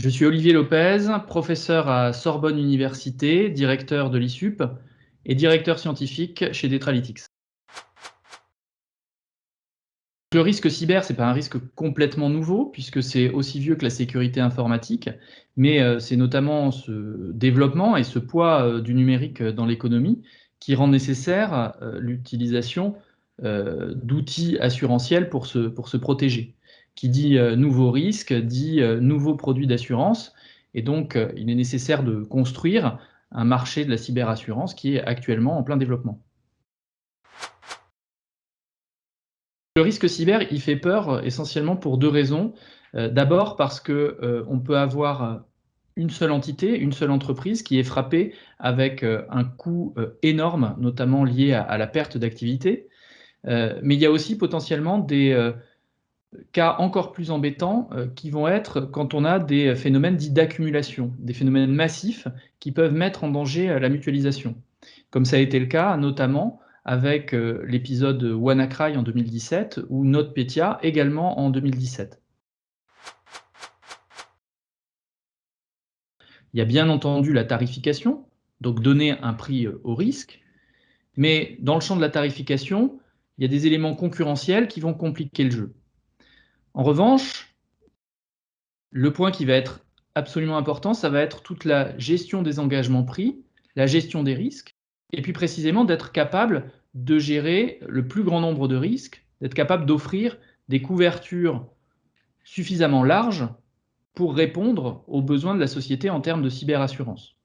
Je suis Olivier Lopez, professeur à Sorbonne Université, directeur de l'ISUP et directeur scientifique chez Detralytics. Le risque cyber, ce n'est pas un risque complètement nouveau, puisque c'est aussi vieux que la sécurité informatique, mais c'est notamment ce développement et ce poids du numérique dans l'économie qui rend nécessaire l'utilisation d'outils assurantiels pour se protéger. Qui dit nouveaux risques, dit nouveaux produits d'assurance, et donc il est nécessaire de construire un marché de la cyberassurance qui est actuellement en plein développement. Le risque cyber, il fait peur essentiellement pour 2 raisons. D'abord parce que on peut avoir une seule entité, une seule entreprise qui est frappée avec un coût énorme, notamment lié à la perte d'activité. Mais il y a aussi potentiellement des cas encore plus embêtants qui vont être quand on a des phénomènes dits d'accumulation, des phénomènes massifs qui peuvent mettre en danger la mutualisation. Comme ça a été le cas notamment avec l'épisode WannaCry en 2017 ou NotPetya également en 2017. Il y a bien entendu la tarification, donc donner un prix au risque, mais dans le champ de la tarification, il y a des éléments concurrentiels qui vont compliquer le jeu. En revanche, le point qui va être absolument important, ça va être toute la gestion des engagements pris, la gestion des risques, et puis précisément d'être capable de gérer le plus grand nombre de risques, d'être capable d'offrir des couvertures suffisamment larges pour répondre aux besoins de la société en termes de cyberassurance.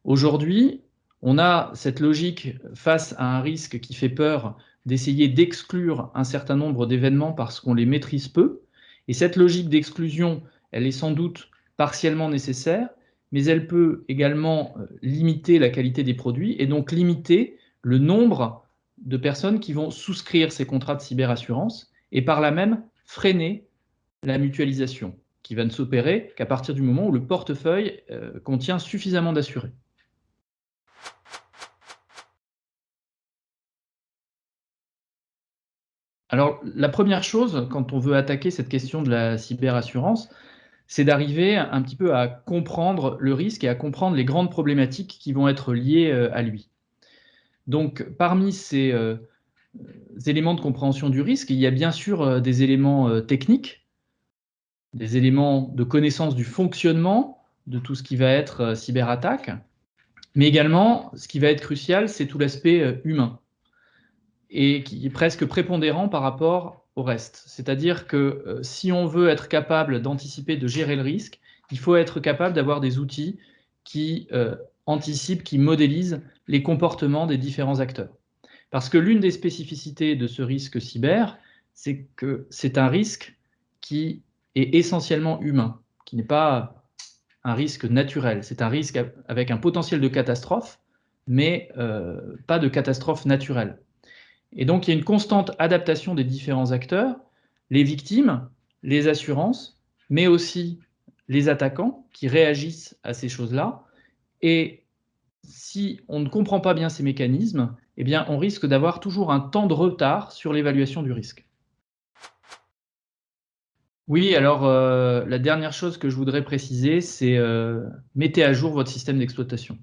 Aujourd'hui, on a cette logique face à un risque qui fait peur d'essayer d'exclure un certain nombre d'événements parce qu'on les maîtrise peu, et cette logique d'exclusion, elle est sans doute partiellement nécessaire, mais elle peut également limiter la qualité des produits et donc limiter le nombre de personnes qui vont souscrire ces contrats de cyberassurance et par là même freiner la mutualisation, qui va ne s'opérer qu'à partir du moment où le portefeuille contient suffisamment d'assurés. Alors, la première chose, quand on veut attaquer cette question de la cyberassurance, c'est d'arriver un petit peu à comprendre le risque et à comprendre les grandes problématiques qui vont être liées à lui. Donc, parmi ces éléments de compréhension du risque, il y a bien sûr des éléments techniques, des éléments de connaissance du fonctionnement de tout ce qui va être cyberattaque, mais également, ce qui va être crucial, c'est tout l'aspect humain et qui est presque prépondérant par rapport au reste. C'est-à-dire que si on veut être capable d'anticiper, de gérer le risque, il faut être capable d'avoir des outils qui anticipent, qui modélisent les comportements des différents acteurs. Parce que l'une des spécificités de ce risque cyber, c'est que c'est un risque qui est essentiellement humain, qui n'est pas un risque naturel. C'est un risque avec un potentiel de catastrophe, mais pas de catastrophe naturelle. Et donc, il y a une constante adaptation des différents acteurs, les victimes, les assurances, mais aussi les attaquants qui réagissent à ces choses-là. Et si on ne comprend pas bien ces mécanismes, eh bien, on risque d'avoir toujours un temps de retard sur l'évaluation du risque. Oui, alors la dernière chose que je voudrais préciser, c'est mettez à jour votre système d'exploitation.